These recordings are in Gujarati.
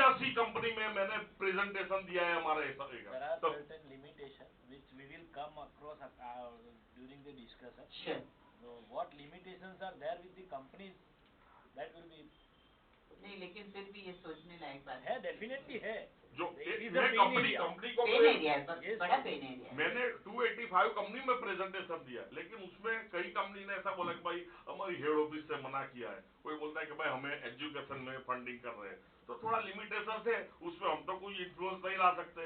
82 कंपनी में मैंने प्रेजेंटेशन दिया है हमारे There are certain limitations which we will come across during the discussion. Sure. So what limitations are there with the companies, that will be. नहीं, लेकिन फिर भी ये सोचने लायक बात है, डेफिनेटली है। जो It is a मैं pain कंपनी area. को पेन एरिया है, Yes, बड़ा yes. पेन एरिया है। मैंने 285 कंपनी में प्रेजेंटेशन दिया, लेकिन उसमें कई कंपनी ने ऐसा बोला कि भाई हमारी हेड ऑफिस से मना किया है, कोई बोलता है कि भाई हमें एजुकेशन में फंडिंग कर रहे हैं, तो थोड़ा लिमिटेशन है उसमें, हम तो कोई इन्फ्लुएंस नहीं ला सकते।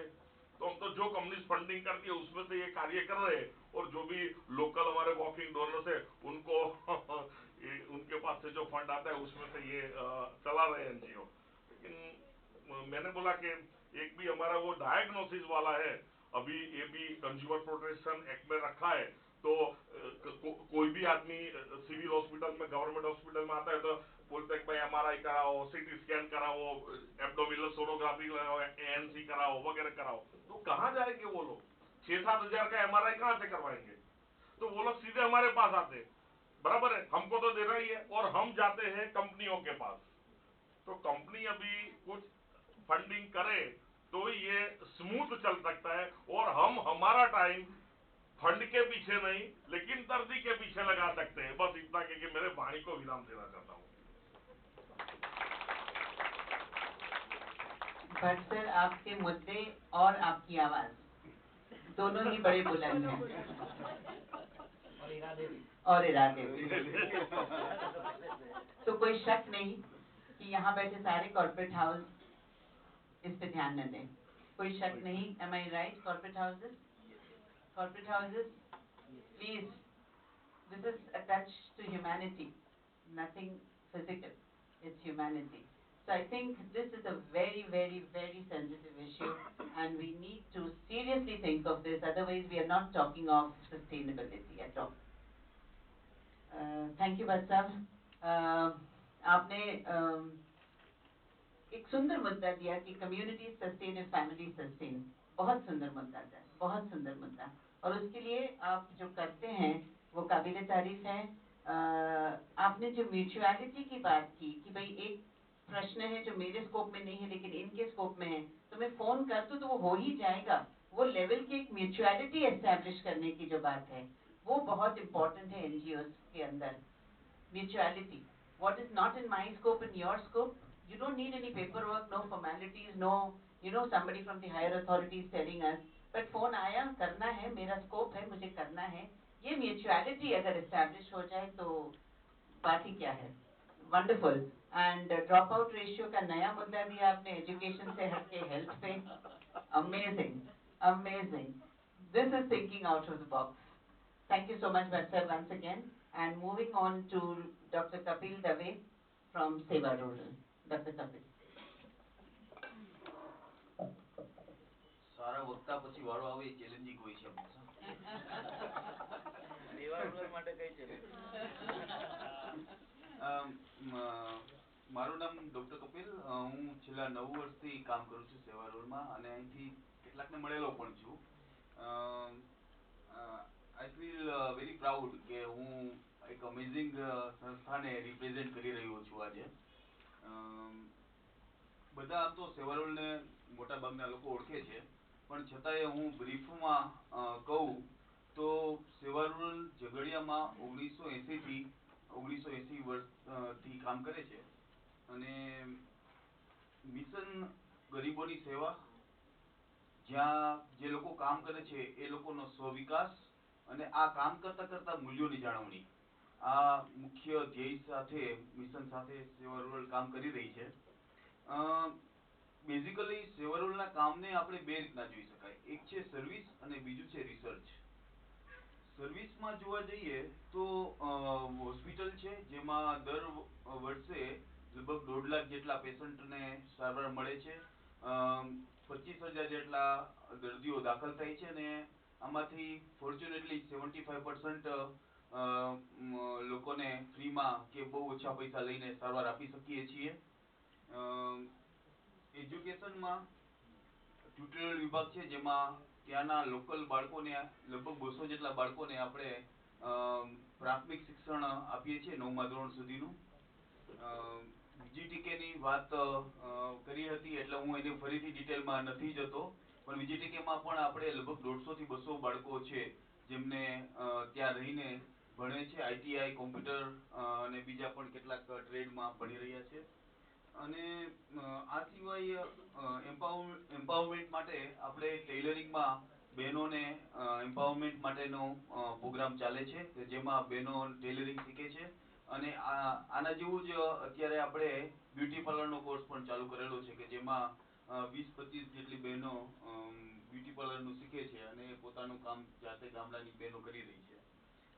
तो हम तो जो कंपनीज फंडिंग करती है उसमें से ये कार्य कर रहे हैं, और जो भी लोकल हमारे वॉकिंग डोनर्स है उनको उनके पास से जो फंड आता है उसमें से ये चला रहे हैं एनजीओ। लेकिन मैंने बोला कि एक भी हमारा वो डायग्नोसिस वाला है, अभी ये भी कंज्यूमर प्रोटेक्शन एक्ट में रखा है, तो कोई भी आदमी सिविल हॉस्पिटल में, गवर्नमेंट हॉस्पिटल में आता है तो बोलते हैं कि भाई एमआरआई कराओ, सीटी स्कैन कराओ, एब्डोमिनल सोनोग्राफी कराओ, एएनसी कराओ, वगैरह कराओ। तो कहाँ जाएंगे वो लोग? 6-7 हजार का एमआरआई कहाँ से करवाएंगे? तो वो लोग सीधे हमारे पास आते हैं, बराबर है, हमको तो देना ही है, और हम जाते हैं कंपनियों के पास। तो कंपनी अभी कुछ फंडिंग करे तो ये स्मूथ चल सकता है, और हम हमारा टाइम फंड के पीछे नहीं लेकिन दर्दी के पीछे लगा सकते हैं। बस इतना कि मेरे वाणी को विराम देना चाहता हूँ। बट सर, आपके मुद्दे और आपकी आवाज दोनों ही बड़े बुलंद हैं, और इरादे भी। तो कोई शक नहीं कि यहाँ बैठे सारे कॉर्पोरेट हाउस इस पे ध्यान न दें, कोई शक नहीं। Am I right? Corporate houses, please, this is a touch to humanity, nothing physical, it's humanity. So I think this is a very, very, very sensitive issue, and we need to seriously think of this, otherwise we are not talking of sustainability at all. Thank you but साहब। आपने एक सुंदर मुद्दा दिया कि community sustain and family sustain, बहुत सुंदर मुद्दा था, बहुत सुंदर मुद्दा, और उसके लिए आप जो करते हैं वो काबिल तारीफ है। आपने जो म्यूचुअलिटी की बात की कि भाई एक प्रश्न है जो मेरे स्कोप में नहीं है लेकिन इनके स्कोप में है, तो मैं फोन कर दूं तो वो हो ही जाएगा, वो लेवल की एक म्यूचुअलिटी एस्टैब्लिश करने की जो बात है वो बहुत इंपॉर्टेंट है एनजीओ के अंदर। Mutuality, what is not in my scope, in your scope, you don't need any paperwork, no formalities, no, somebody from the higher authorities telling us, but phone आया, करना है, मेरा scope है, मुझे करना है। ये म्यूचुअलिटी अगर एस्टैब्लिश हो जाए तो बात ही क्या है। Wonderful. And drop out ratio का नया मुद्दा दिया आपने, एजुकेशन से हटके हेल्थ पे। Amazing, amazing, this is thinking out of the box. Thank you so much, Bhatsar, once again. And moving on to Dr. Kapil Dave from Seva Rural. Dr. Kapil. સારા વક્તા પછી વાળો આવે એ ચેલેન્જિંગ હોય છે અમુક. સેવા રૂરલ માટે કઈ ચેલેન્જ? મારું નામ ડોક્ટર કપિલ, હું છેલ્લા 9 વર્ષથી કામ કરું છું સેવા રોલમાં, અને અહીંથી કેટલાકને મળેલો પણ છું. આઈ ફીલ વેરી પ્રાઉડ કે હું એક અમેઝિંગ સંસ્થાને રિપ્રેઝેન્ટ કરી રહ્યો છું આજે. બધા આમ તો સેવા રોલને મોટાભાગના લોકો ઓળખે છે, પણ છતાંય હું બ્રીફમાં કહું તો સેવા રોલ ઝઘડિયામાં 1980 વર્ષથી કામ કરે છે, અને મિશન ગરીબોની સેવા, જ્યાં જે લોકો કામ કરે છે એ લોકોનો સ્વવિકાસ અને આ કામ કરતા કરતા મૂલ્યોની જાળવણી, આ મુખ્ય ધ્યેય સાથે મિશન સાથે સેવા રોલ કામ કરી રહી છે. બેઝિકલી સેવા રોલના કામને આપણે બે રીતના જોઈ શકાય. એક છે સર્વિસ અને બીજું છે રિસર્ચ. સર્વિસમાં જોવા જઈએ તો હોસ્પિટલ છે જેમાં દર વર્ષે લગભગ 1.5 લાખ જેટલા પેશન્ટને સારવાર મળે છે, 25,000 જેટલા દર્દીઓ દાખલ થાય છે, અને આમાંથી ફોર્ચ્યુનેટલી 75% લોકોને ફ્રીમાં કે બહુ ઓછા પૈસા લઈને સારવાર આપી શકીએ છીએ. એજ્યુકેશનમાં ટ્યુટોરિયલ વિભાગ છે જેમાં ત્યાંના લોકલ બાળકોને લગભગ 200 જેટલા બાળકોને આપણે પ્રાથમિક શિક્ષણ આપીએ છીએ 9મા ધોરણ સુધીનું. VGTK ની વાત કરી હતી એટલે હું એની ફરીથી ડિટેલમાં નથી જતો, પણ VGTK માં પણ આપણે લગભગ 150 થી 200 બાળકો છે જેમને ત્યાં રહીને ભણે છે, ITI કોમ્પ્યુટર અને બીજા પણ કેટલાક ટ્રેડમાં ભણી રહ્યા છે. અને આ સિવાય એમ્પાવરમેન્ટ માટે આપણે ટેલરિંગમાં બહેનોને એમ્પાવરમેન્ટ માટેનો પ્રોગ્રામ ચાલે છે કે જેમાં બહેનો ટેલરિંગ શીખે છે. અને આના જેવું જ અત્યારે આપણે બ્યુટી પાર્લરનો કોર્સ પણ ચાલુ કરેલો છે કે જેમાં 20-25 જેટલી બહેનો બ્યુટી પાર્લરનું શીખે છે અને પોતાનું કામ જાતે ગામડાની બહેનો કરી રહી છે.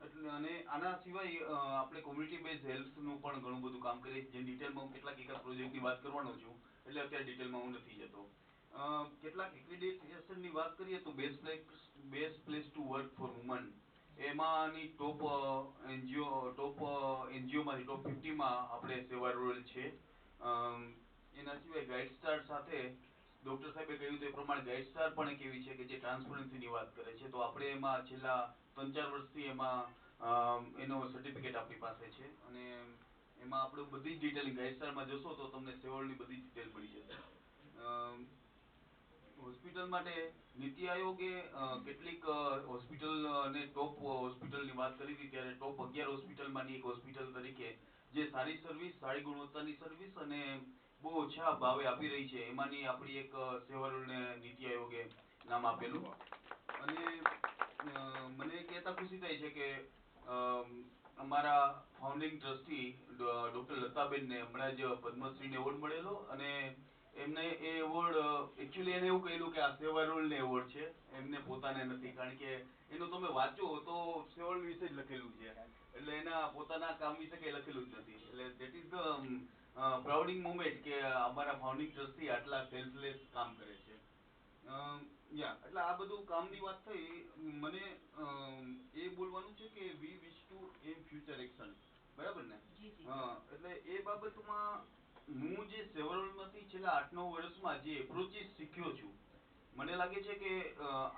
એટલે અને આના સિવાય આપણે કોમ્યુનિટી બેઝ હેલ્થનું પણ ઘણું બધું કામ કરીએ છીએ, જે ડિટેલમાં હું કેટલાક એકાદ પ્રોજેક્ટની વાત કરવાનો છું એટલે અત્યારે ડિટેલમાં હું નથી જતો. કેટલાક એક્રિડિટેશનની વાત કરીએ તો best place to work four woman એમાંની ટોપ એનજીઓમાંથી ટોપ 50માં આપણે સેવા રૂરલ છે. એના સિવાય ગાઈડ સ્ટાર સાથે ડોક્ટર સાહેબે કહ્યું તે પ્રમાણે ગાઈડ સ્ટાર પણ એક એવી છે કે જે ટ્રાન્સપરન્સીની વાત કરે છે. તો આપણે એમાં છેલ્લા 3-4 વર્ષથી એમાં એનો સર્ટિફિકેટ આપણી પાસે છે અને એમાં આપણે બધી જ ડિટેલિંગ ગાઈડ સ્ટારમાં જશો તો તમને સેવલની બધી જ ડિટેલ મળી જશે. હોસ્પિટલ માટે નીતિ આયોગે કેટલીક હોસ્પિટલ અને ટોપ હોસ્પિટલની વાત કરી હતી ત્યારે ટોપ 11 હોસ્પિટલમાંની એક હોસ્પિટલ તરીકે જે સારી સર્વિસ, સારી ગુણવત્તાની સર્વિસ અને બહુ ઓછા ભાવે આપી રહી છે એમાંની આપણી એક સેવારુલને નીતિ આયોગે નામ આપેલું. અને મને કહેતા ખુશી થાય છે કે અમારા ફાઉન્ડિંગ ટ્રસ્ટી ડોક્ટર લતાબેનને હમણાં જ પદ્મશ્રીનો એવોર્ડ મળેલો અને એમને એ એવોર્ડ એકચ્યુઅલી એને એવું કહેલું કે આ સેવારુલને એવોર્ડ છે, એમને પોતાને નથી, કારણ કે એનું તમે વાંચો તો સેવારુલ વિશે જ લખેલું છે એટલે એના પોતાના કામ વિશે કઈ લખેલું જ નથી. એટલે ધેટ ઇઝ ધ પ્રાઉડિંગ મોમેન્ટ કે અમારા ફાઉન્ડિંગ ટ્રસ્ટી આટલા સેલ્ફલેસ કામ કરે છે. એટલે આ બધું કામની વાત થઈ. મને એ બોલવાનું છે કે we wish to aim future action, બરાબર ને? એટલે એ બાબતમાં હું જે સેવારુલમાંથી છેલ્લા 8-9 વર્ષમાં જે એપ્રોચીસ શીખ્યો છું, મને લાગે છે કે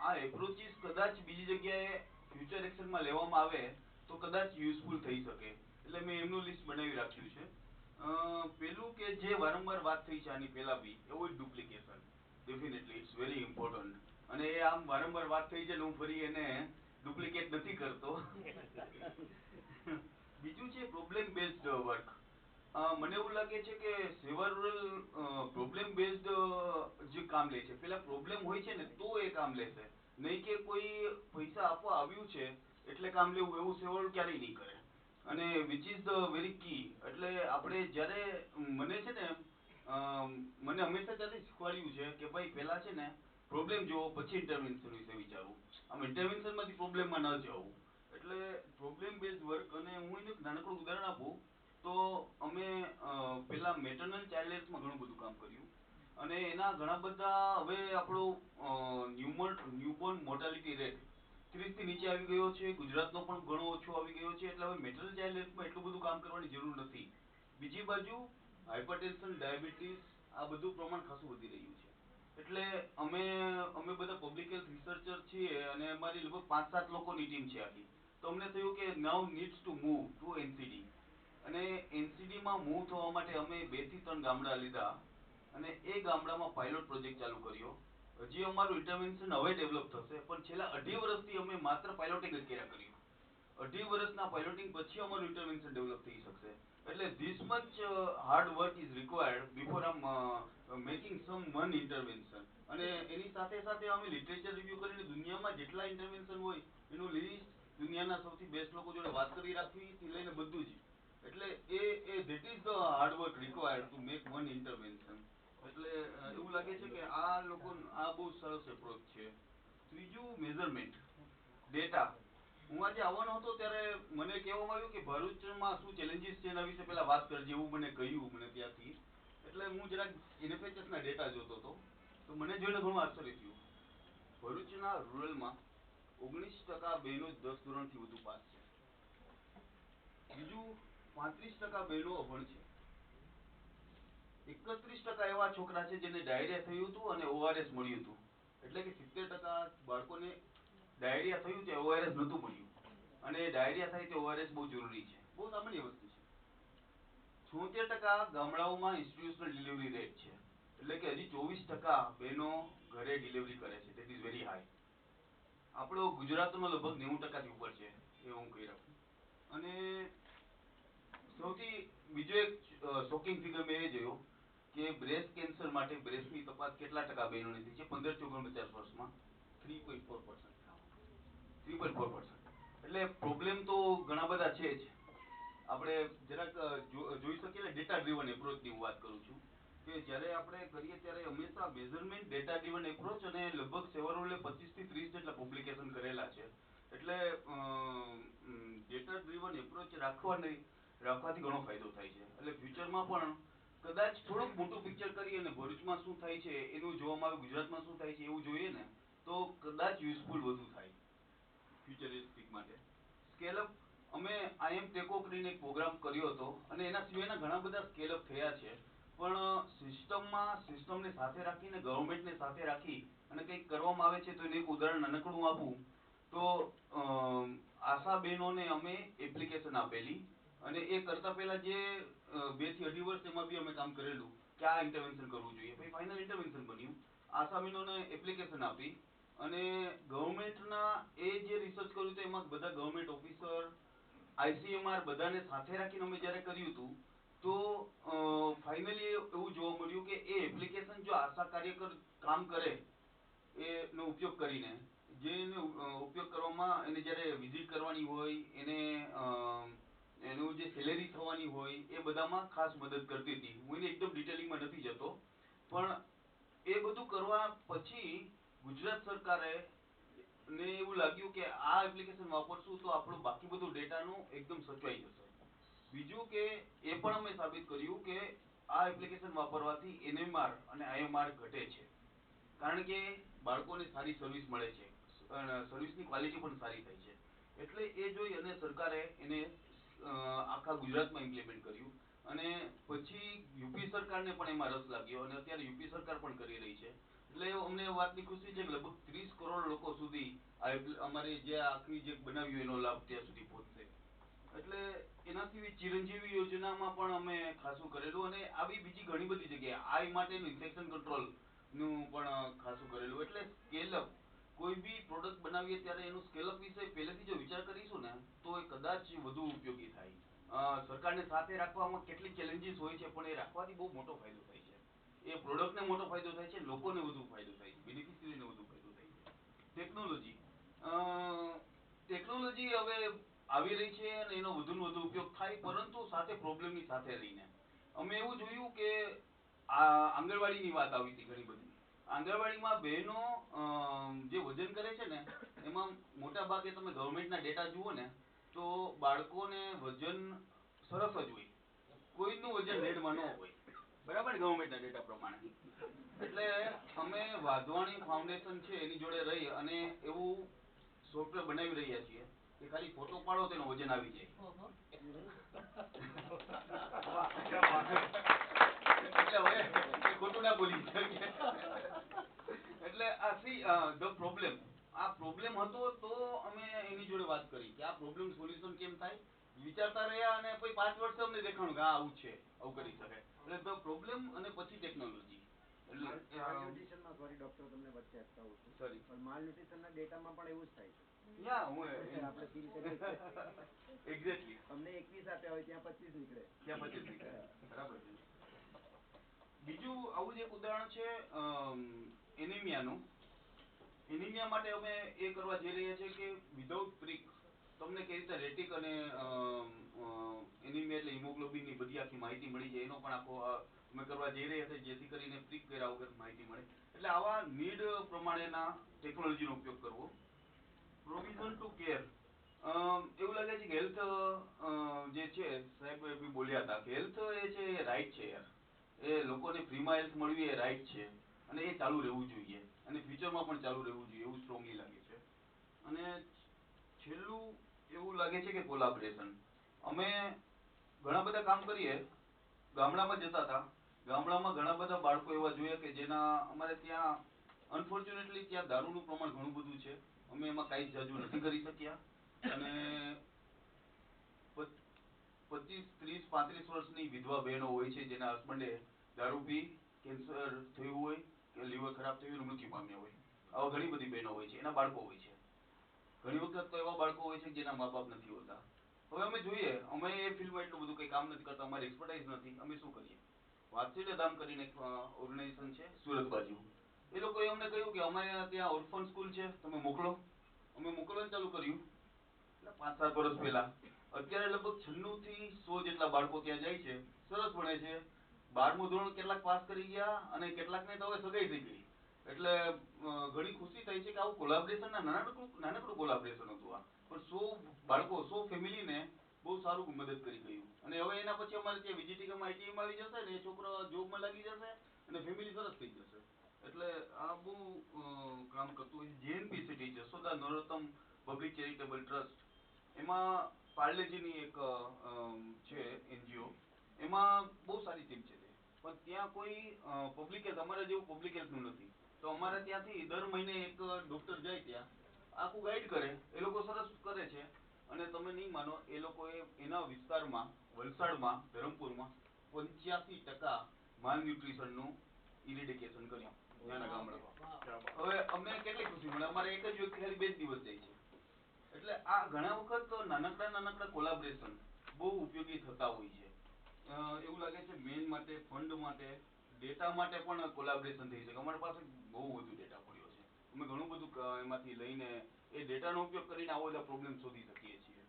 આ એપ્રોચીસ કદાચ બીજી જગ્યાએ ફ્યુચર એક્શનમાં લેવામાં આવે તો કદાચ યુઝફુલ થઈ શકે. એટલે મેં એમનું લિસ્ટ બનાવી રાખ્યું છે. પેલું કે જે વારંવાર વાત થઈ છે આની પહેલા be, avoid duplication. Definitely it's very important. અને એ આમ વારંવાર વાત થઈ છે હું ફરી એને ડુપ્લિકેટ નથી કરતો. બીજું છે પ્રોબ્લેમ બેઝડ વર્ક. મને એવું લાગે છે કે સેવા રૂરલ પ્રોબ્લેમ બેઝડ જે કામ લે છે, પેલા પ્રોબ્લેમ હોય છે ને તો એ કામ લેશે, નહીં કે કોઈ પૈસા આપવા આવ્યું છે એટલે કામ લેવું, એવું સેવા રૂરલ ક્યારેય નહીં કરે. અને વિચ ઇઝ ધ વેરી કી. એટલે આપણે જ્યારે મને છે ને મને હંમેશા ત્યાંથી શીખવાડ્યું છે કે ભાઈ પહેલા છે ને પ્રોબ્લેમ જોવો પછી ઇન્ટરવેન્શન વિશે વિચારવું. આમ ઇન્ટરવેન્શનમાંથી પ્રોબ્લેમમાં ન જવું. એટલે પ્રોબ્લેમ બેઝ વર્ક. અને હું એનું એક નાનકડું ઉદાહરણ આપું તો અમે પેલા મેટરનલ ચાઇલ્ડ હેલ્થમાં ઘણું બધું કામ કર્યું અને એના ઘણા બધા હવે આપણો ન્યૂબોર્ન મોર્ટાલિટી રેટ 30 થી નીચે આવી ગયો છે. ગુજરાતનો પણ ઘણો ઓછો આવી ગયો છે. એટલે હવે મેટરનલ ચાઇલ્ડ હેલ્થમાં એટલું બધું કામ કરવાની જરૂર નથી. બીજી બાજુ હાઇપરટેન્શન, ડાયાબિટીસ આ બધું પ્રમાણ ખાસું વધી રહ્યું છે. એટલે અમે બધા પબ્લિક હેલ્થ રિસર્ચર છીએ અને અમારી લગભગ 5-7 લોકોની ટીમ છે આખી. તો અમને થયું કે now needs to move to NCD. અને NCDમાં મૂવ થવા માટે અમે 2 થી 3 ગામડા લીધા અને એ ગામડામાં પાયલોટ પ્રોજેક્ટ ચાલુ કર્યો. હજી અમારું ઇન્ટરવેન્શન હવે ડેવલપ થશે, પણ છેલ્લા 2.5 વર્ષથી અમે માત્ર પાયલોટિંગ જ કર્યા કર્યું. 2.5 વર્ષના પાયલોટિંગ પછી અમારું ઇન્ટરવેન્શન ડેવલપ થઈ શકશે. એટલે this much hard work is required before making some one intervention. અને એની સાથે સાથે અમે લિટરેચર રિવ્યુ કરીને દુનિયામાં જેટલા ઇન્ટરવેન્શન હોય એનું લિસ્ટ, દુનિયાના સૌથી બેસ્ટ લોકો જોડે વાત કરી રાખવી થી લઈને બધું જ. એટલે that is the hard work required to make one intervention. એટલે એવું લાગે છે કે આ બહુ સરસ એપ્રોચ છે. ત્રીજું મેઝરમેન્ટ, ડેટા. હું આજે આવવાનો હતો ત્યારે મને કહેવામાં આવ્યું કે ભરૂચમાં શું ચેલેન્જીસ છે એના વિશે પહેલા વાત કરજે, એવું મને કહ્યું મને ત્યાંથી. એટલે હું જરાક NFHSના ડેટા જોતો હતો તો મને જોઈને ઘણું આશ્ચર્ય થયું. ભરૂચના રૂરલમાં 19% બહેનો 10 ધોરણથી વધુ પાસ છે. બીજું 35% બહેનો અભણ છે. 31% એવા છોકરા છે જેને ડાયરિયા થયું હતું અને ORS મળ્યું હતું. એટલે કે 70% બાળકોને ડાયરિયા થયું છે, ORS નહોતું મળ્યું. અને ડાયરિયા થાય તો ORS બહુ જરૂરી છે, બહુ સામાન્ય વસ્તુ છે. 76% ગામડાઓમાં ઇન્સ્ટિટ્યુશનલ ડિલિવરી રેટ છે, એટલે કે હજી 24% બહેનો ઘરે ડિલિવરી કરે છે. That is very high. આપણો ગુજરાતનો લગભગ 90% થી ઉપર છે, એ હું કહી રાખું. અને સૌથી બીજો એક શોકિંગ ફિગર મેં એ જોયો કે બ્રેસ્ટ કેન્સર માટે બ્રેસ્ટની તપાસ કેટલા ટકા બહેનોની થઈ છે 15-49 વર્ષમાં? 3.4%. 3.4%. એટલે પ્રોબ્લેમ તો ઘણા બધા છે જ. આપણે જરાક જોઈ શકીએ એટલે ડેટા ડ્રીવન એપ્રોચની હું વાત કરું છું કે જ્યારે આપણે કરીએ ત્યારે હંમેશા મેઝરમેન્ટ ડેટા ડ્રીવન એપ્રોચ, અને લગભગ સેવરોલે 25 થી 30 જેટલા પબ્લિકેશન કરેલા છે. એટલે ડેટા ડ્રીવન એપ્રોચ રાખવાથી ઘણો ફાયદો થાય છે. એટલે ફ્યુચરમાં પણ કદાચ થોડુંક મોટું પિક્ચર કરી અને ભરૂચમાં શું થાય છે એનું જોવામાં આવે, ગુજરાતમાં શું થાય છે એવું જોઈએ ને, તો કદાચ યુઝફુલ વધુ થાય ફ્યુચરિસ્ટિક માટે. સ્કેલઅપ અમે આઈએમ ટેકો કરીને એક પ્રોગ્રામ કર્યો હતો, અને એના સિવાયના ઘણા બધા સ્કેલઅપ થયા છે. પણ સિસ્ટમને સાથે રાખીને, ગવર્મેન્ટને સાથે રાખી અને કંઈક કરવામાં આવે છે. તો એનું એક ઉદાહરણ નાનકડું આપું તો આશા બહેનોને અમે એપ્લિકેશન આપેલી, અને એ કરતા પહેલા જે 2 થી 2.5 વર્ષ એમાં બી અમે કામ કરેલું કે આ ઇન્ટરવેન્શન કરવું જોઈએ. પછી ફાઇનલ ઇન્ટરવેન્શન બન્યું. આશા બહેનોને એપ્લિકેશન આપી, અને ગવર્મેન્ટના એ જે રિસર્ચ કર્યું હતું એમાં બધા ગવર્મેન્ટ ઓફિસર, ICMR બધાને સાથે રાખીને અમે જ્યારે કર્યું હતું, તો ફાઇનલી એવું જોવા મળ્યું કે એ એપ્લિકેશન જો આશા કાર્યકર કામ કરે એનો ઉપયોગ કરીને, જેનો ઉપયોગ કરવામાં એને જ્યારે વિઝિટ કરવાની હોય, એનું જે સેલેરી થવાની હોય, એ બધામાં ખાસ મદદ કરતી હતી. હું એને એકદમ ડિટેલિંગમાં નથી જતો, પણ એ બધું કરવા પછી ગુજરાત સરકારે ને એવું લાગ્યું કે આ એપ્લિકેશન વાપરશું તો આપણું બાકી બધું ડેટાનું એકદમ સચવાઈ જશે. બીજું કે એ પણ અમે સાબિત કર્યું કે આ એપ્લિકેશન વાપરવાથી NMR અને IMR ઘટે છે, કારણ કે બાળકોને સારી સર્વિસ મળે છે, સર્વિસની ક્વોલિટી પણ સારી થાય છે. એટલે એ જોઈ અને સરકારે એને આખા ગુજરાતમાં ઇમ્પ્લિમેન્ટ કર્યું, અને પછી યુપી સરકારને પણ એમાં રસ લાગ્યો, અને અત્યારે યુપી સરકાર પણ કરી રહી છે. એટલે અમને વાતની ખુશી છે કે લગભગ 30 કરોડ લોકો સુધી અમારી જે આખી જે બનાવ્યું એનો લાભ ત્યાં સુધી પહોંચશે. એટલે એનાથી ચિરંજીવી યોજનામાં પણ અમે ખાસું કરેલું, અને આવી બીજી ઘણી બધી જગ્યાએ આઈ માટેનું ઇન્ફેક્શન કંટ્રોલ નું પણ ખાસું કરેલું. એટલે સ્કેલઅપ, કોઈ બી પ્રોડક્ટ બનાવીએ ત્યારે એનું સ્કેલઅપ વિશે પહેલેથી જો વિચાર કરીશું ને તો એ કદાચ વધુ ઉપયોગી થાય. સરકારને સાથે રાખવામાં કેટલીક ચેલેન્જીસ હોય છે, પણ એ રાખવાથી બહુ મોટો ફાયદો થાય છે. એ પ્રોડક્ટને મોટો ફાયદો થાય છે, લોકોને વધુ ફાયદો થાય છે, બેનિફિશિયરીને વધુ ફાયદો થાય છે. ટેકનોલોજી હવે આવી રહી છે અને એનો વધુ ને વધુ ઉપયોગ થાય, પરંતુ સાથે પ્રોબ્લેમની સાથે રહીને. અમે એવું જોયું કે આ આંગણવાડીની વાત આવી હતી ઘણી બધી. આંગણવાડીમાં બહેનો જે વજન કરે છે ને, એમાં મોટા ભાગે તમે ગવર્મેન્ટના ડેટા જુઓ ને તો બાળકોને વજન સરસ જ હોય, કોઈનું વજન રેડમાં ન હોય, બરાબર ને, ગવર્મેન્ટના ડેટા પ્રમાણે. એટલે અમે વાધવાણી ફાઉન્ડેશન છે એની જોડે રહી અને એવું સોફ્ટવેર બનાવી રહ્યા છીએ કે ખાલી ફોટો પાડો તેનો વજન આવી જાય. એટલે હવે ખોટું ના બોલી શકે. એટલે ધ પ્રોબ્લેમ, આ પ્રોબ્લેમ હતો તો અમે એની જોડે વાત કરી કે આ પ્રોબ્લેમ સોલ્યુશન કેમ થાય. વિચારતા રહ્યા, અને પછી 5 વર્ષે અમને દેખાણું કે આવું છે, આવું કરી શકાય. એટલે ધ પ્રોબ્લેમ અને પછી ટેકનોલોજી. માલન્યુટ્રિશનમાં સોરી ડોક્ટર તમને વચ્ચે અટકાવું છું, સોરી, પણ માલન્યુટ્રિશનના ડેટામાં પણ એવું જ થાય છે. આપણે ફીલ કરીએ એક્ઝેક્ટલી અમને 21 આપ્યા હોય ત્યાં 25 નીકળે, બરાબર છે. બીજું આવું જ એક ઉદાહરણ છે એનિમિયાનું. એનિમિયા માટે અમે એ કરવા જઈ રહ્યા છીએ કે વિધાઉટ પ્રિક તમને કઈ રીતે રેટિક અને એનિમિયા એટલે હિમોગ્લોબિનની બધી આખી માહિતી મળી જાય, એનો પણ આખો અમે કરવા જઈ રહ્યા છીએ, જેથી કરીને પ્રિક કર્યા વગર માહિતી મળે. એટલે આવા નીડ પ્રમાણેના ટેકનોલોજીનો ઉપયોગ કરવો. પ્રોવિઝન ટુ કેર, એવું લાગે છે કે હેલ્થ જે છે, સાહેબ બી બોલ્યા હતા કે હેલ્થ એ છે એ રાઈટ છે યાર. એ લોકોને ફ્રીમાં હેલ્થ મળવી એ રાઈટ છે, અને એ ચાલુ રહેવું જોઈએ, અને ફ્યુચરમાં પણ ચાલુ રહેવું જોઈએ એવું સ્ટ્રોંગલી લાગે છે. અને છેલ્લું એવું લાગે છે કે કોલાબરેશન. અમે ઘણા બધા કામ કરીએ, ગામડામાં જતા હતા, ગામડામાં ઘણા બધા બાળકો એવા જોયા કે જેના અમારે ત્યાં અનફોર્ચ્યુનેટલી ત્યાં દારૂનું પ્રમાણ ઘણું બધું છે. અમે એમાં કાંઈ જાજુ નથી કરી શક્યા, અને 25, 30, 35 વર્ષની વિધવા બહેનો હોય છે જેના હસબન્ડે દારૂ પી કેન્સર થયું હોય કે લીવર ખરાબ થયું હોય મૃત્યુ પામ્યા હોય. આવા ઘણી બધી બહેનો હોય છે, એના બાળકો હોય છે. ઘણી વખત તો એવા બાળકો હોય છે કે જેના મા બાપ નથી હોતા. હવે અમે જોઈએ, અમે એ ફિલ્ડમાં એટલું બધું કંઈ કામ નથી કરતા, અમારી એક્સપર્ટાઇઝ નથી. અમે શું કરીએ, વાત્સલ્ય ધામ કરીને એક ઓર્ગેનાઇઝેશન છે સુરત બાજુ, એ લોકોએ અમને કહ્યું કે અમારે ત્યાં ઓર્ફન સ્કૂલ છે, તમે મોકલો. અમે મોકલવાનું ચાલુ કર્યું એટલે 5-7 વર્ષ પહેલા. અત્યારે લગભગ 96 થી 100 જેટલા બાળકો ત્યાં જાય છે, સરસ ભણે છે. 12મું ધોરણ કેટલાક પાસ કરી ગયા અને કેટલાકને તો હવે સગાઈ થઈ ગઈ. એટલે ઘણી ખુશી થાય છે કે આવું કોલાબરેશન નાનકડું કોલાબરેશન હતું આ, પણ 100 બાળકો 100 ફેમિલીને બહુ સારું મદદ કરી ગયું. અને હવે એના પછી અમારે ત્યાં વીજીટીમાં આઈટીમાં આવી જશે ને, એ છોકરો જોબમાં લાગી જશે અને ફેમિલી સરસ થઈ જશે. એટલે આ બહુ કામ કરતું હોય છે. જેએનપીસીટી છે, Yashoda Narottam public charitable trust, એમાં પાર્લેજીની એક છે એનજીઓ, એમાં બહુ સારી ટીમ છે તે, પણ ત્યાં કોઈ પબ્લિક હેલ્થ અમારે જેવું પબ્લિક હેલ્થનું નથી. તો અમારે ત્યાંથી દર મહિને એક ડોક્ટર જાય ત્યાં, આખું ગાઈડ કરે. એ લોકો સરસ કરે છે. અને તમે નહીં માનો, એ લોકોએ એના વિસ્તારમાં વલસાડમાં, ધરમપુરમાં 85% માલ ન્યુટ્રિશનનું ઇરેડિકેશન કર્યું ત્યાંના ગામડામાં. હવે અમને કેટલી ખુશી મળે, અમારે એક જ વ્યક્તિ ખાલી 2 જ દિવસ જાય છે. એટલે આ ઘણા વખત નાનકડા કોલાબરેશન બહુ ઉપયોગી થતા હોય છે. એવું લાગે છે મેન માટે, ફંડ માટે, ડેટા માટે પણ કોલાબરેશન થઈ શકે. અમારી પાસે બહુ વધુ ડેટા પડ્યો છે. અમે ઘણું બધું એમાંથી લઈને એ ડેટાનો ઉપયોગ કરીને આવો બધા પ્રોબ્લેમ શોધી શકીએ છીએ.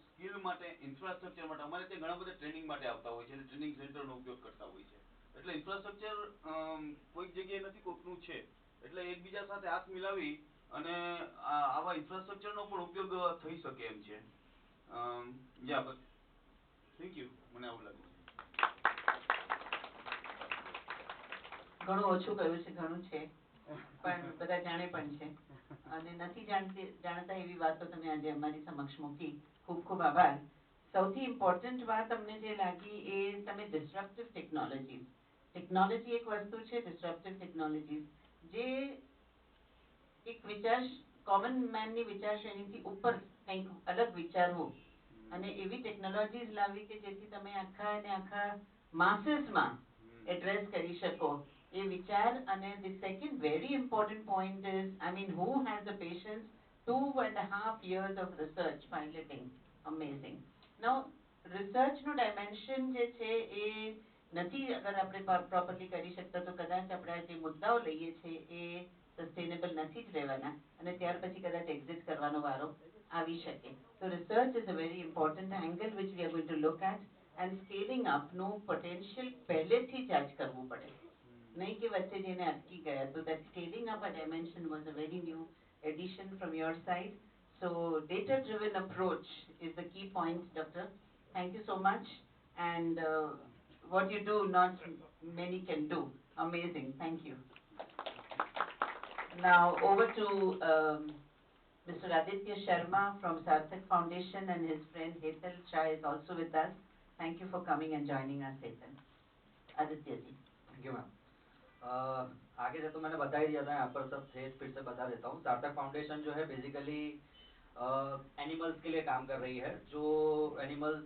સ્કિલ માટે, ઇન્ફ્રાસ્ટ્રક્ચર માટે અમારે ત્યાં ઘણા બધા ટ્રેનિંગ માટે આવતા હોય છે અને ટ્રેનિંગ સેન્ટરનો ઉપયોગ કરતા હોય છે. એટલે ઇન્ફ્રાસ્ટ્રક્ચર કોઈક જગ્યાએ નથી, કોઈકનું છે. એટલે એકબીજા સાથે હાથ મિલાવી અને આવા ઇન્ફ્રાસ્ટ્રક્ચરનો પણ ઉપયોગ થઈ શકે એમ છે. બસ થેન્ક યુ. મને આવું લાગે છે. ઘણું ઓછું કહ્યું છે, ઘણું છે, પણ બધા જાણે પણ છે અને નથી જાણતા એવી વાતો તમે આજે અમારી સમક્ષ મૂકી. ખૂબ ખૂબ આભાર. સૌથી ઇમ્પોર્ટન્ટ વાત અમને જે લાગી એ તમે ડિસ્ટ્રપ્ટિવ ટેકનોલોજી એક વસ્તુ છે, ડિસ્ટ્રપ્ટિવ ટેકનોલોજી જે એક વિચાર કોમન મેનની વિચારશ્રેણીથી ઉપર કંઈક અલગ વિચારવું અને એવી ટેકનોલોજીસ લાવી કે જેથી તમે આખા માસીસમાં એડ્રેસ કરી શકો એ વિચાર. અને the second very important point is, I mean, who has the patience? 2.5 years of research piloting. Amazing. Now, research no dimension જે છે એ નથી અગર આપણે પ્રોપરલી કરી શકતા તો કદાચ આપણે જે મુદ્દાઓ લઈએ છીએ એ સસ્ટેનેબલ નથી જ રહેવાના અને ત્યાર પછી કદાચ એક્ઝિટ કરવાનો વારો આવી શકે. So research is a very important angle which we are going to look at, and scaling up નું potential પહેલેથી જ આજ કરવું પડે, નહીં કે વચ્ચે જઈને અટકી ગયા. So that scaling up a dimension was a very new addition from your side. So data driven approach is the key point, doctor. Thank you so much. And what you do not many can do. Amazing. Thank you. Now over to Mr. Aditya Sharma from Sarthak Foundation, and his friend Hetal Shah is also with us. Thank you for coming and joining us, Hetal. Aditya ji. Thank you, ma'am. आगे से तो मैंने बता ही दिया था, यहाँ पर सब थे, फिर से बता देता हूँ. सार्थक फाउंडेशन जो है बेसिकली एनिमल्स के लिए काम कर रही है. जो एनिमल्स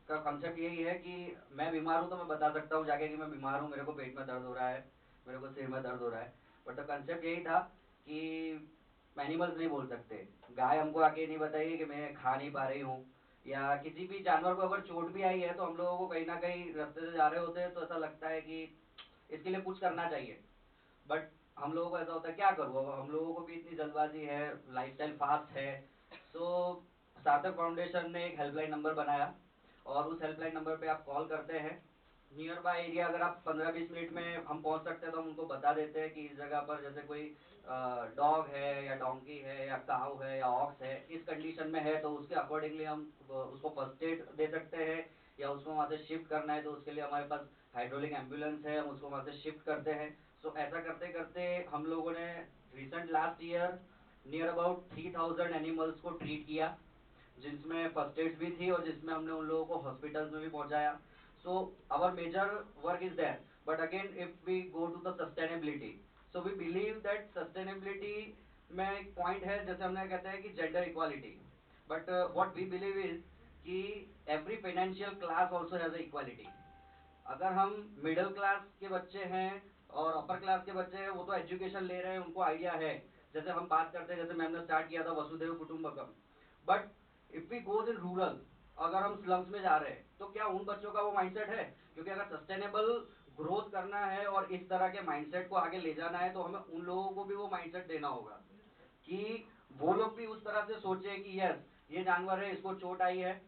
का कॉन्सेप्ट यही है कि मैं बीमार हूँ तो मैं बता सकता हूँ जाके कि मैं बीमार हूँ, मेरे को पेट में दर्द हो रहा है, मेरे को सिर में दर्द हो रहा है. बट द कंसेप्ट यही था कि एनिमल्स नहीं बोल सकते. गाय हमको आके नहीं बताएगी कि मैं खा नहीं पा रही हूँ, या किसी भी जानवर को अगर चोट भी आई है तो हम लोगों को कहीं ना कहीं रास्ते से जा रहे होते हैं तो ऐसा लगता है कि इसके लिए कुछ करना चाहिए. बट हम लोगों को ऐसा होता है क्या करूँ, अब हम लोगों को भी इतनी जल्दबाजी है, लाइफस्टाइल फास्ट है. सो सार्थक फाउंडेशन ने एक हेल्पलाइन नंबर बनाया और उस हेल्पलाइन नंबर पे आप कॉल करते हैं. नियर बाय एरिया अगर आप 15-20 मिनट में हम पहुंच सकते हैं तो हम उनको बता देते हैं कि इस जगह पर जैसे कोई डॉग है या डोंकी है या काऊ है या ऑक्स है, इस कंडीशन में है तो उसके अकॉर्डिंगली हम उसको फर्स्ट एड दे सकते हैं, या उसको वहाँ से शिफ्ट करना है तो उसके लिए हमारे पास हाइड्रोलिक एम्बुलेंस है, हम उसको वहाँ से शिफ्ट करते हैं. सो ऐसा करते करते हम लोगों ने recent last year near about 3000 animals को ट्रीट किया, जिसमें फर्स्ट एड्स भी थी और जिसमें हमने उन लोगों को हॉस्पिटल्स में भी पहुंचाया. So our major work is there, but again if we go to the sustainability, so we believe that sustainability में एक पॉइंट है, जैसे हमने कहते हैं कि gender equality, but what we believe is कि every financial class also has a equality. अगर हम मिडिल क्लास के बच्चे हैं और अपर क्लास के बच्चे हैं, वो तो एजुकेशन ले रहे हैं, उनको आइडिया है, जैसे हम बात करते हैं, जैसे मैम ने स्टार्ट किया था वसुधैव कुटुंबकम। But if we goes in rural, अगर हम स्लम्स में जा रहे हैं, तो क्या उन बच्चों का वो माइंडसेट है? क्योंकि अगर सस्टेनेबल ग्रोथ करना है और इस तरह के माइंडसेट को आगे ले जाना है, तो हमें उन लोगों को भी वो माइंडसेट देना होगा कि वो लोग भी उस तरह से सोचे कि यस, ये जानवर है, इसको चोट आई है,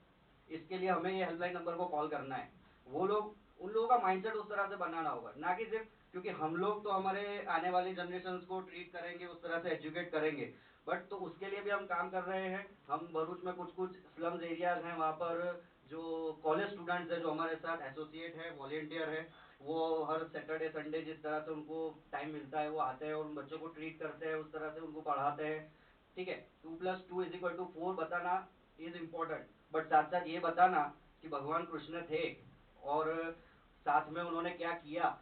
इसके लिए हमें ये हेल्पलाइन नंबर को कॉल करना है। वो लोग, उन लोगों का माइंडसेट उस तरह से बनाना होगा, ना कि सिर्फ क्योंकि हम लोग तो हमारे आने वाली जनरेशन को ट्रीट करेंगे, उस तरह से एजुकेट करेंगे, बट तो उसके लिए भी हम काम कर रहे हैं। हम भरूच में कुछ कुछ स्लम्स एरियाज हैं, वहाँ पर जो कॉलेज स्टूडेंट्स हैं जो हमारे साथ एसोसिएट है, वॉलेंटियर है, वो हर सैटरडे संडे जिस तरह से उनको टाइम मिलता है वो आते हैं और उन बच्चों को ट्रीट करते हैं, उस तरह से उनको पढ़ाते हैं। ठीक है, 2+2=4 बताना इज इम्पोर्टेंट, बट साथ साथ ये बताना कि भगवान कृष्ण थे और साथ में उन्होंने क्या किया,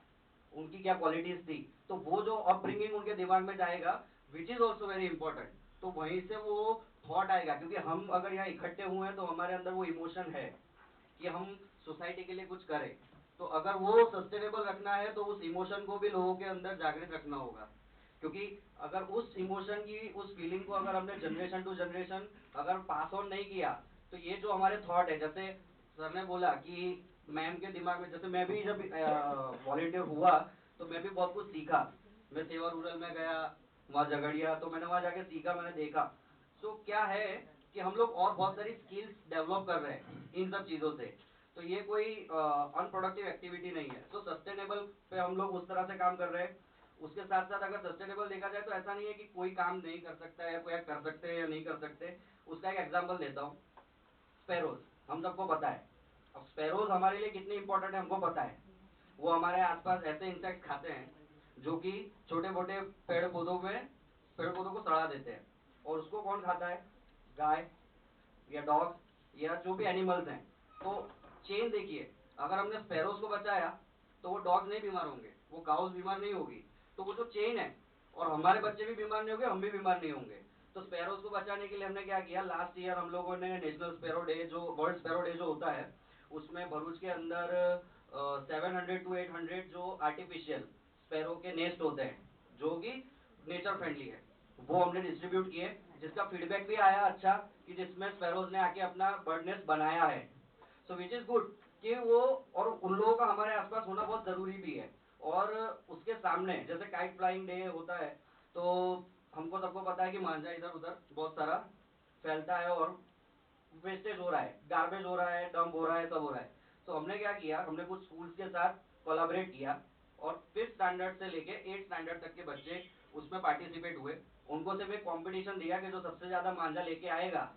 उनकी क्या क्वालिटीज थी, तो वो जो अपब्रिंगिंग उनके दिमाग में जाएगा, which is also very important. तो वहीं से वो थॉट आएगा, क्योंकि हम अगर यहाँ इकट्ठे हुए हैं तो हमारे अंदर वो इमोशन है कि हम सोसाइटी के लिए कुछ करें। तो अगर वो सस्टेनेबल रखना है तो उस इमोशन को भी लोगों के अंदर जागृत रखना होगा, क्योंकि अगर उस इमोशन की, उस फीलिंग को अगर हमने जनरेशन टू जनरेशन अगर पास ऑन नहीं किया, तो ये जो हमारे थॉट है, जैसे सर ने बोला कि मैम के दिमाग में, जैसे मैं भी जब वॉलेंटियर हुआ तो मैं भी बहुत कुछ सीखा। मैं सेवा रूरल में गया, वहाँ झगड़िया, तो मैंने वहाँ जाके सीखा, मैंने देखा। तो क्या है कि हम लोग और बहुत सारी स्किल्स डेवलप कर रहे हैं इन सब चीज़ों से। तो ये कोई अनप्रोडक्टिव एक्टिविटी नहीं है। तो सस्टेनेबल पे हम लोग उस तरह से काम कर रहे हैं। उसके साथ साथ अगर सस्टेनेबल देखा जाए तो ऐसा नहीं है कि कोई काम नहीं कर सकता है, कोई कर सकते हैं या नहीं कर सकते। उसका एक एग्जांपल देता हूँ, स्पैरोज, हम सबको पता है। अब स्पैरोज हमारे लिए कितनी इंपॉर्टेंट है हमको पता है। वो हमारे आसपास ऐसे इंसेक्ट खाते हैं जो कि छोटे मोटे पेड़ पौधों को सड़ा देते हैं। और उसको कौन खाता है? गाय या डॉग या जो भी एनिमल्स हैं। तो चेन देखिए, अगर हमने स्पैरोज को बचाया तो वो डॉग्स नहीं बीमार होंगे, वो काउस बीमार नहीं होगी। तो वो जो चेन है, और हमारे बच्चे भी बीमार नहीं होंगे, हम भी बीमार नहीं होंगे। तो स्पैरोज को बचाने के लिए हमने क्या किया, लास्ट ईयर हम लोगों ने नेशनल स्पैरो डे, जो वर्ल्ड स्पैरो डे जो होता है, उसमें भरूच के अंदर 700 to 800 जो आर्टिफिशियल स्पैरो के नेस्ट होते हैं जो कि नेचर फ्रेंडली है, वो हमने डिस्ट्रीब्यूट किए, जिसका फीडबैक भी आया अच्छा, कि जिसमें स्पैरोज ने आके अपना बर्ड नेस्ट बनाया है। सो विच इज गुड कि वो, और उन लोगों का हमारे आसपास होना बहुत जरूरी भी है। और उसके सामने जैसे काइट फ्लाइंग डे होता है, तो हमको सबको पता है कि मांझा इधर उधर बहुत सारा फैलता है और वेस्टेज हो रहा है, गार्बेज हो रहा है, डंप हो रहा है, सब हो रहा है। तो हमने क्या किया, हमने कुछ स्कूल्स के साथ कोलैबोरेट किया और 5th स्टैंडर्ड से लेके 8th स्टैंडर्ड तक के बच्चे उसमें पार्टिसिपेट हुए। उनको सिर्फ एक कॉम्पिटिशन दिया कि जो सबसे ज्यादा मांझा लेके आएगा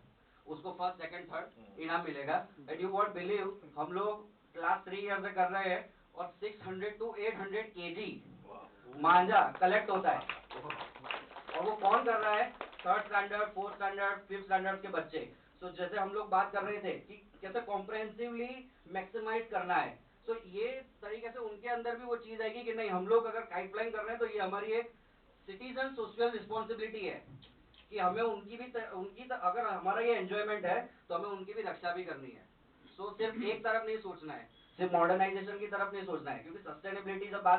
उसको फर्स्ट सेकंड थर्ड इनाम मिलेगा। एंड यू वॉन्ट बिलीव, हम लोग क्लास 3 ईयर से कर रहे हैं और 600 to 800 kg मांझा कलेक्ट होता है। और वो कौन कर रहा है? 3rd standard, 4th standard, 5th standard के बच्चे। तो जैसे हम लोग बात कर रहे थे कि कैसे कॉम्प्रहेंसिवली मैक्सिमाइज करना है, तो ये तरीके से उनके अंदर भी वो चीज आएगी कि नहीं, हम लोग अगर काइट फ्लाइंग कर रहे हैं तो ये हमारी एक सिटीजन सोशल रिस्पॉन्सिबिलिटी है कि हमें अगर हमारा ये एंजॉयमेंट है तो हमें उनकी भी रक्षा भी करनी है। सो सिर्फ एक तरफ नहीं सोचना है, सिर्फ मॉडर्नाइजेशन की तरफ नहीं सोचना है, क्योंकि सस्टेनेबिलिटी जब बात